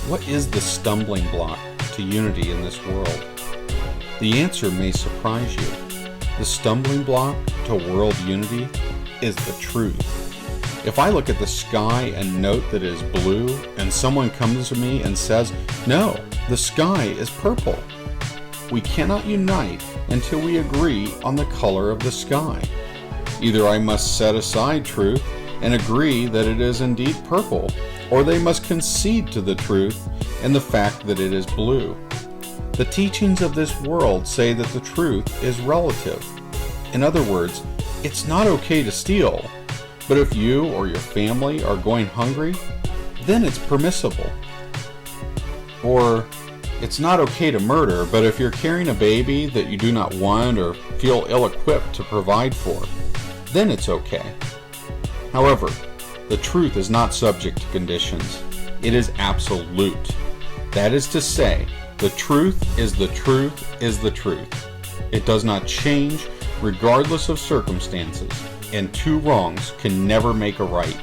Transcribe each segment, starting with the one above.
What is the stumbling block to unity in this world? The answer may surprise you. The stumbling block to world unity is the truth. If I look at the sky and note that it is blue, and someone comes to me and says, "No, the sky is purple," we cannot unite until we agree on the color of the sky. Either I must set aside truth and agree that it is indeed purple, or they must concede to the truth and the fact that it is blue. The teachings of this world say that the truth is relative. In other words, it's not okay to steal, but if you or your family are going hungry, then it's permissible. Or, it's not okay to murder, but if you're carrying a baby that you do not want or feel ill-equipped to provide for, then it's okay. However, the truth is not subject to conditions. It is absolute. That is to say, the truth is the truth is the truth. It does not change regardless of circumstances, and two wrongs can never make a right.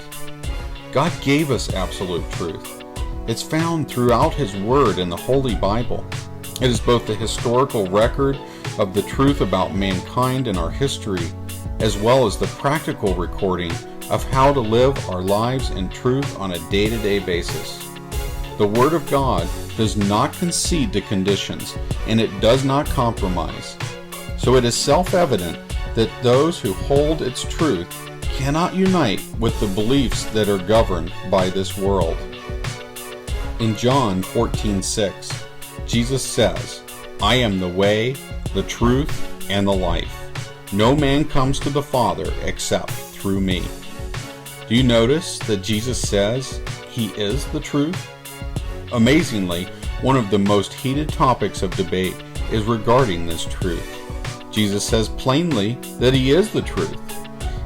God gave us absolute truth. It's found throughout His Word in the Holy Bible. It is both the historical record of the truth about mankind and our history, as well as the practical recording of how to live our lives in truth on a day-to-day basis. The Word of God does not concede to conditions, and it does not compromise. So it is self-evident that those who hold its truth cannot unite with the beliefs that are governed by this world. In John 14:6, Jesus says, "I am the way, the truth, and the life. No man comes to the Father except through me." Do you notice that Jesus says He is the truth? Amazingly, one of the most heated topics of debate is regarding this truth. Jesus says plainly that He is the truth.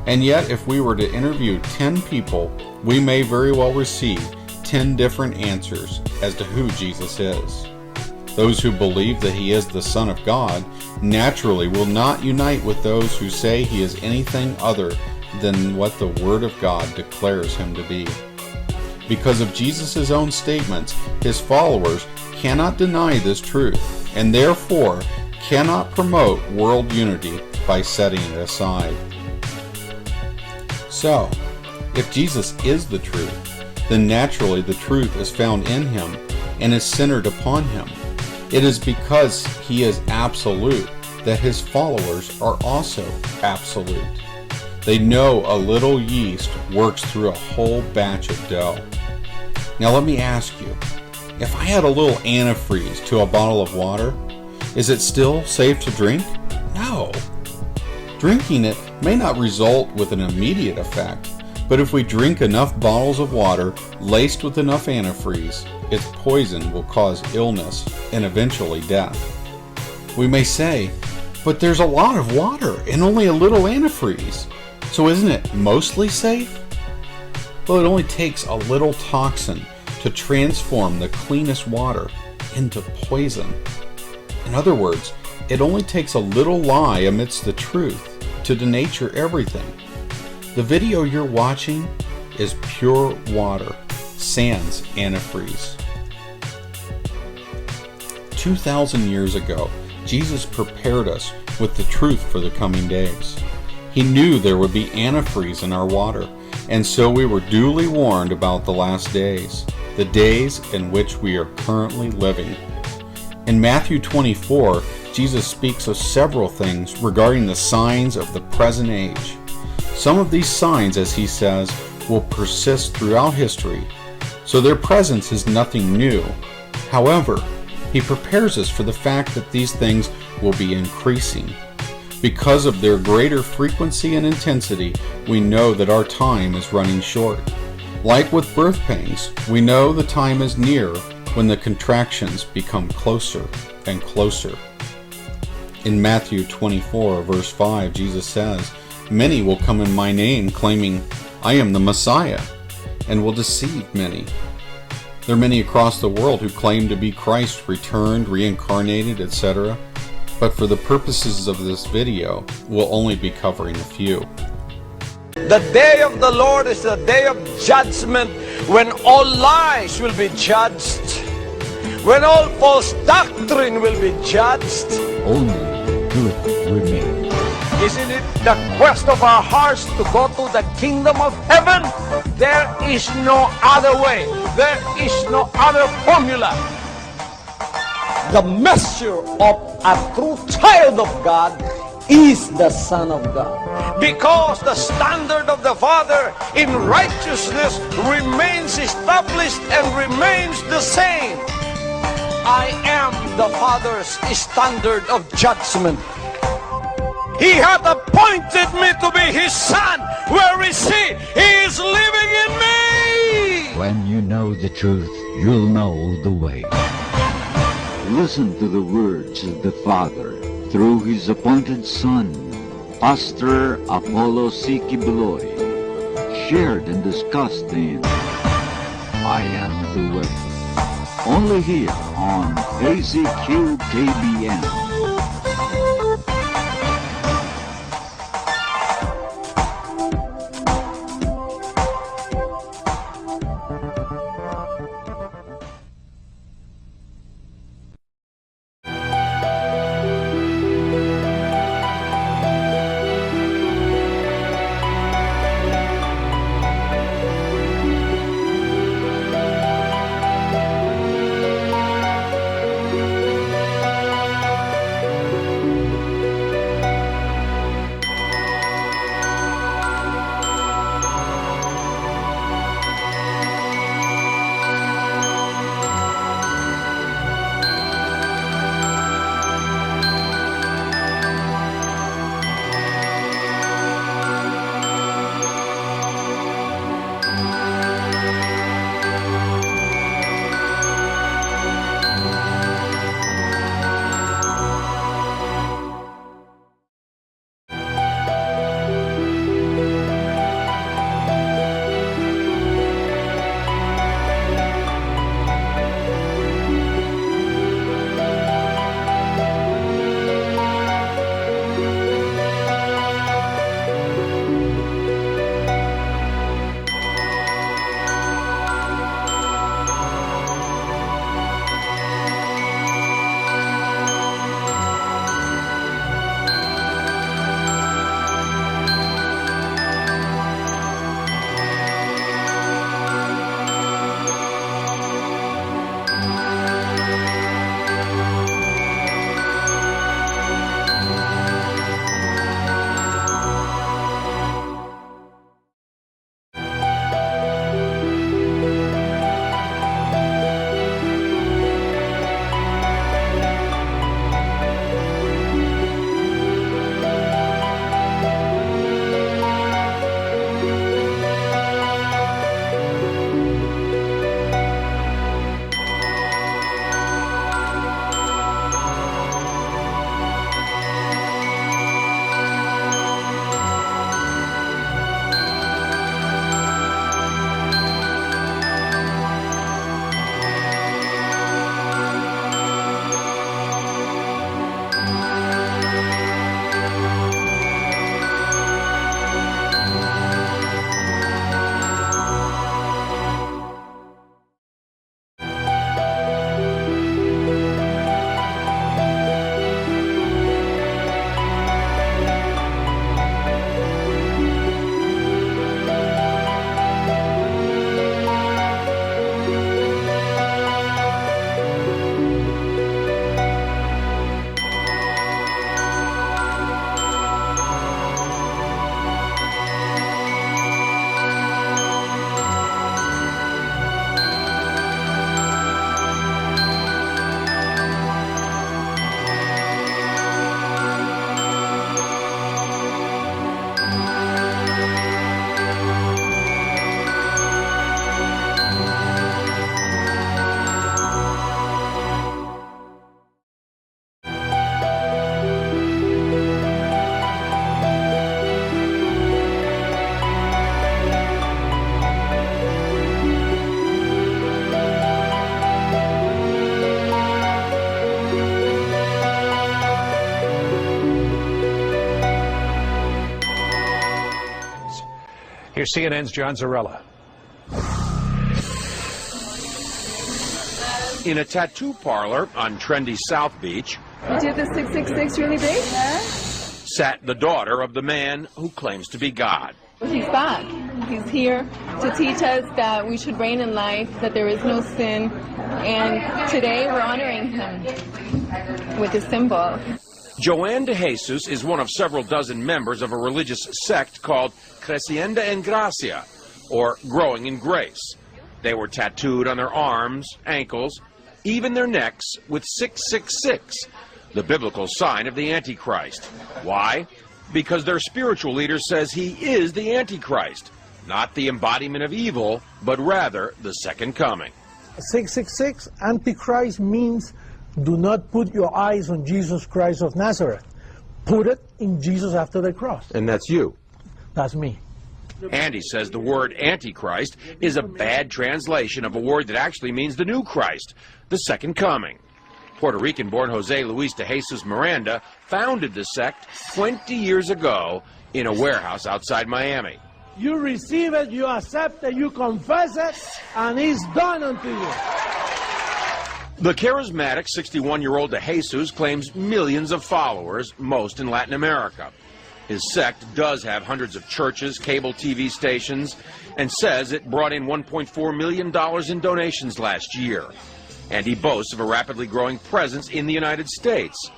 And yet, if we were to interview 10 people, we may very well receive 10 different answers as to who Jesus is. Those who believe that He is the Son of God naturally will not unite with those who say He is anything other than what the Word of God declares Him to be. Because of Jesus' own statements, His followers cannot deny this truth, and therefore cannot promote world unity by setting it aside. So, if Jesus is the truth, then naturally the truth is found in Him and is centered upon Him. It is because He is absolute that His followers are also absolute. They know a little yeast works through a whole batch of dough. Now let me ask you, if I add a little antifreeze to a bottle of water, is it still safe to drink? No. Drinking it may not result with an immediate effect, but if we drink enough bottles of water laced with enough antifreeze, its poison will cause illness and eventually death. We may say, but there's a lot of water and only a little antifreeze, so isn't it mostly safe? Well, it only takes a little toxin to transform the cleanest water into poison. In other words, it only takes a little lie amidst the truth to denature everything. The video you're watching is pure water, sans antifreeze. 2,000 years ago, Jesus prepared us with the truth for the coming days. He knew there would be antifreeze in our water, and so we were duly warned about the last days, the days in which we are currently living. In Matthew 24, Jesus speaks of several things regarding the signs of the present age. Some of these signs, as He says, will persist throughout history, so their presence is nothing new. However, He prepares us for the fact that these things will be increasing. Because of their greater frequency and intensity, we know that our time is running short. Like with birth pangs, we know the time is near when the contractions become closer and closer. In Matthew 24, verse 5, Jesus says, "Many will come in my name, claiming, 'I am the Messiah,' and will deceive many." There are many across the world who claim to be Christ returned, reincarnated, etc. But for the purposes of this video, we'll only be covering a few. The day of the Lord is the day of judgment when all lies will be judged. when all false doctrine will be judged. Only truth remains. Isn't it the quest of our hearts to go to the kingdom of heaven? There is no other way. There is no other formula. The measure of a true child of God is the Son of God. Because the standard of the Father in righteousness remains established and remains the same. I am the Father's standard of judgment. He hath appointed me to be His Son. Where is He? He is living in me. When you know the truth, you'll know the way. Listen to the words of the Father through His appointed Son, Pastor Apollo C. Kibuloy, shared and discussed in I Am the Way. Only here on ACQ-KBN. Here's CNN's John Zarella. In a tattoo parlor on trendy South Beach, You did the 666 really big? sat the daughter of the man who claims to be God. He's back. He's here to teach us that we should reign in life, that there is no sin, and today we're honoring him with this symbol. Joanne de Jesus is one of several dozen members of a religious sect called Creciendo en Gracia, or Growing in Grace. They were tattooed on their arms, ankles, even their necks with 666, the biblical sign of the Antichrist. Why? Because their spiritual leader says he is the Antichrist, not the embodiment of evil, but rather the second coming. 666, Antichrist means do not put your eyes on Jesus Christ of Nazareth. Put it in Jesus after the cross. And that's you. That's me. Andy says the word Antichrist is a bad translation of a word that actually means the new Christ, the second coming. Puerto Rican-born Jose Luis de Jesus Miranda founded the sect 20 years ago in a warehouse outside Miami. You receive it, you accept it, you confess it, and it's done unto you. The charismatic 61-year-old de Jesus claims millions of followers, most in Latin America. His sect does have hundreds of churches, cable TV stations, and says it brought in $1.4 million in donations last year. And he boasts of a rapidly growing presence in the United States.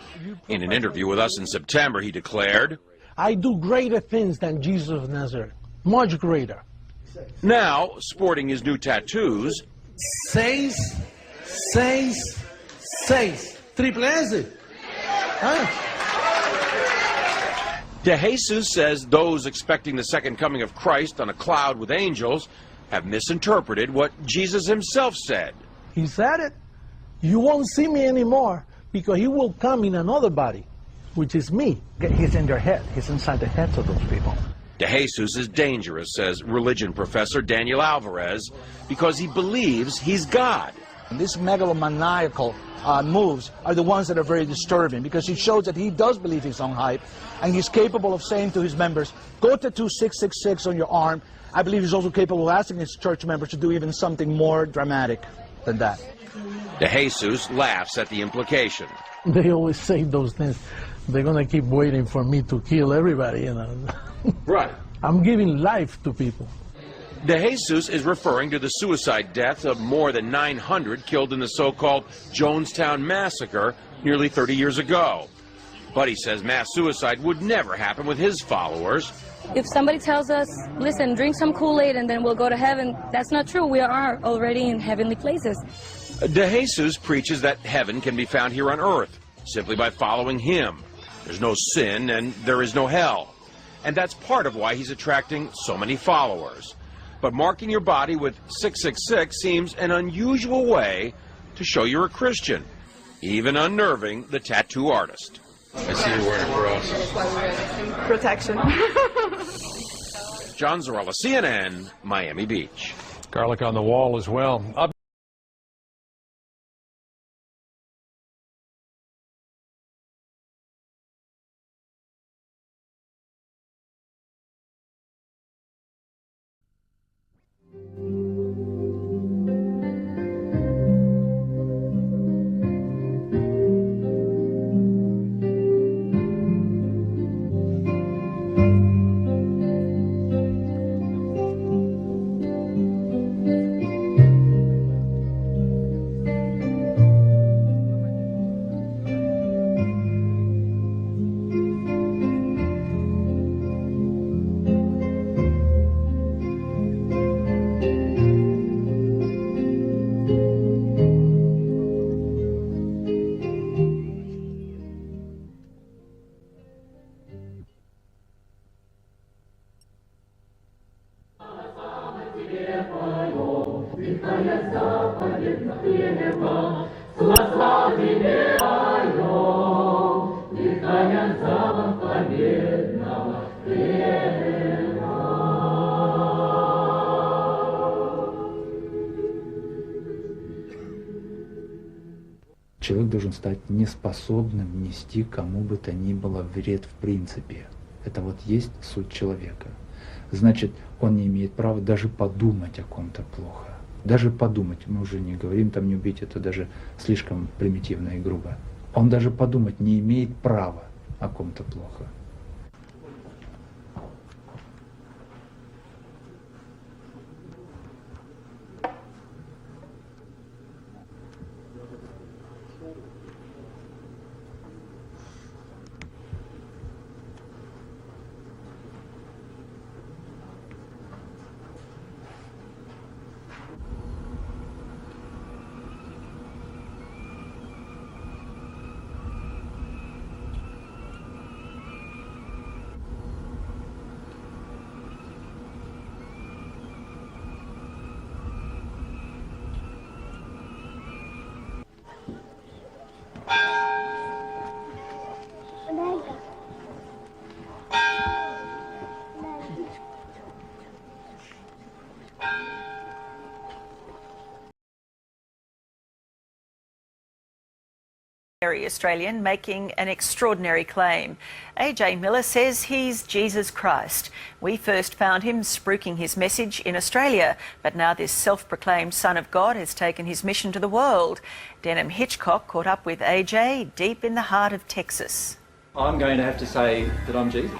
In an interview with us in September, he declared, I do greater things than Jesus of Nazareth, much greater. Now, sporting his new tattoos, 6, 6, 6. Triple S. Huh? de Jesus says those expecting the second coming of Christ on a cloud with angels have misinterpreted what Jesus himself said. He said it. You won't see me anymore because he will come in another body, which is me. He's in their head. He's inside the heads of those people. De Jesus is dangerous, says religion professor Daniel Alvarez, because he believes he's God. These megalomaniacal moves are the ones that are very disturbing because it shows that he does believe his own hype and he's capable of saying to his members, go tattoo 666 on your arm. I believe he's also capable of asking his church members to do even something more dramatic than that. De Jesus laughs at the implication. They always say those things. They're going to keep waiting for me to kill everybody, you know. Right. I'm giving life to people. De Jesus is referring to the suicide deaths of more than 900 killed in the so-called Jonestown massacre nearly 30 years ago. But he says mass suicide would never happen with his followers. If somebody tells us, listen, drink some Kool-Aid and then we'll go to heaven, that's not true. We are already in heavenly places. De Jesus preaches that heaven can be found here on earth simply by following him. There's no sin and there is no hell. And that's part of why he's attracting so many followers. But marking your body with 666 seems an unusual way to show you're a Christian, even unnerving the tattoo artist. I see you're wearing a cross. Protection. John Zarella, CNN, Miami Beach. Garlic on the wall as well. Человек должен стать неспособным нести кому бы то ни было вред в принципе. Это вот есть суть человека. Значит, он не имеет права даже подумать о ком-то плохо. Даже подумать, мы уже не говорим там не убить, это даже слишком примитивно и грубо. Он даже подумать не имеет права о ком-то плохо. Australian making an extraordinary claim. AJ Miller says he's Jesus Christ. We first found him spruiking his message in Australia, but now this self-proclaimed Son of God has taken his mission to the world. Denham Hitchcock caught up with AJ deep in the heart of Texas. I'm going to have to say that I'm Jesus.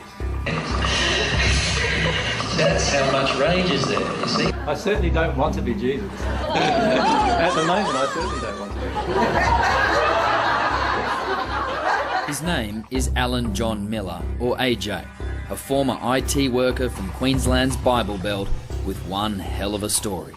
That's how much rage is there, you see? I certainly don't want to be Jesus. At the moment, I certainly don't want to be. His name is Alan John Miller, or AJ, a former IT worker from Queensland's Bible Belt with one hell of a story.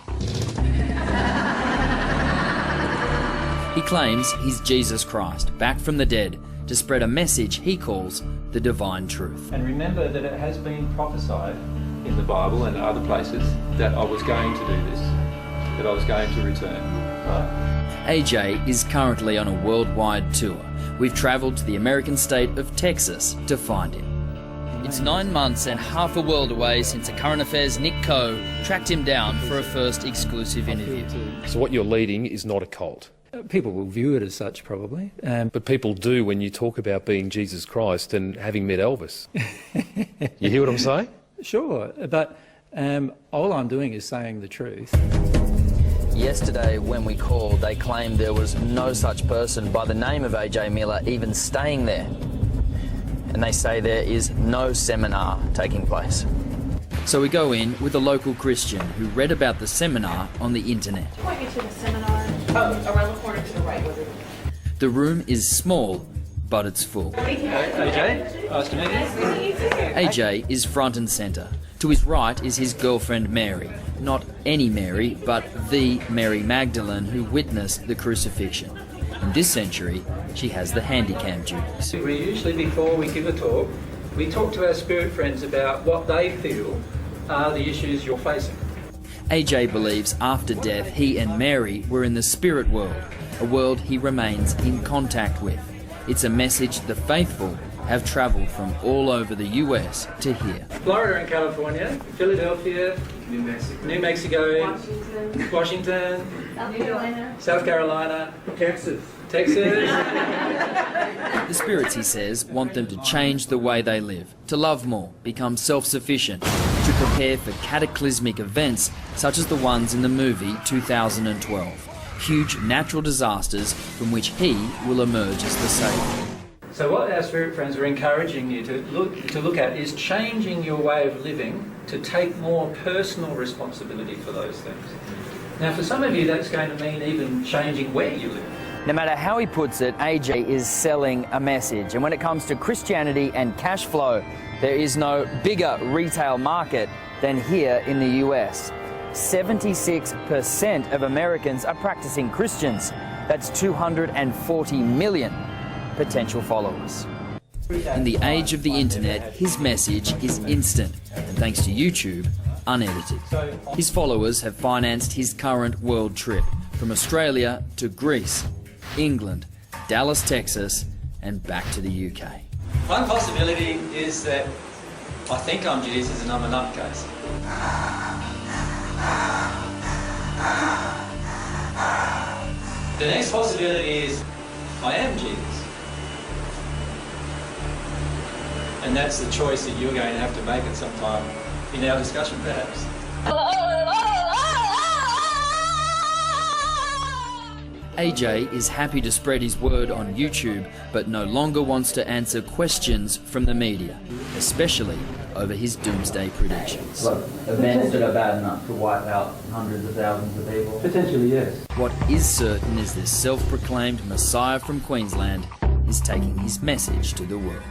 He claims he's Jesus Christ, back from the dead, to spread a message he calls the divine truth. And remember that it has been prophesied in the Bible and other places that I was going to do this, that I was going to return. Right? AJ is currently on a worldwide tour. We've travelled to the American state of Texas to find him. It's 9 months and half a world away since a Current Affairs Nick Coe tracked him down for a first exclusive interview. So what you're leading is not a cult. People will view it as such, probably. But people do when you talk about being Jesus Christ and having met Elvis. You hear what I'm saying? Sure, but all I'm doing is saying the truth. Yesterday, when we called, they claimed there was no such person by the name of AJ Miller even staying there. And they say there is no seminar taking place. So we go in with a local Christian who read about the seminar on the internet. Point me to the seminar. Oh, around the corner to the right. The room is small, but it's full. AJ, nice to meet you. AJ is front and centre. To his right is his girlfriend Mary. Not any Mary, but the Mary Magdalene who witnessed the crucifixion. In this century, she has the handycam duties. We usually, before we give a talk, we talk to our spirit friends about what they feel are the issues you're facing. AJ believes after death he and Mary were in the spirit world, a world he remains in contact with. It's a message the faithful have travelled from all over the US to here. Florida and California, Philadelphia, New Mexico, Washington, South Carolina, Texas. The spirits, he says, want them to change the way they live, to love more, become self-sufficient, to prepare for cataclysmic events such as the ones in the movie 2012. Huge natural disasters from which he will emerge as the saviour. So what our spirit friends are encouraging you to look at is changing your way of living to take more personal responsibility for those things. Now for some of you that's going to mean even changing where you live. No matter how he puts it, AJ is selling a message. And when it comes to Christianity and cash flow, there is no bigger retail market than here in the US. 76% of Americans are practicing Christians. That's 240 million potential followers. In the age of the internet, his message is instant, and thanks to YouTube, unedited. His followers have financed his current world trip from Australia to Greece, England, Dallas, Texas, and back to the UK. One possibility is that I think I'm Jesus and I'm a nutcase. The next possibility is I am Jesus. And that's the choice that you're going to have to make at some time in our discussion, perhaps. AJ is happy to spread his word on YouTube, but no longer wants to answer questions from the media, especially over his doomsday predictions. Look, events that are bad enough to wipe out hundreds of thousands of people? Potentially, yes. What is certain is this self-proclaimed Messiah from Queensland is taking his message to the world.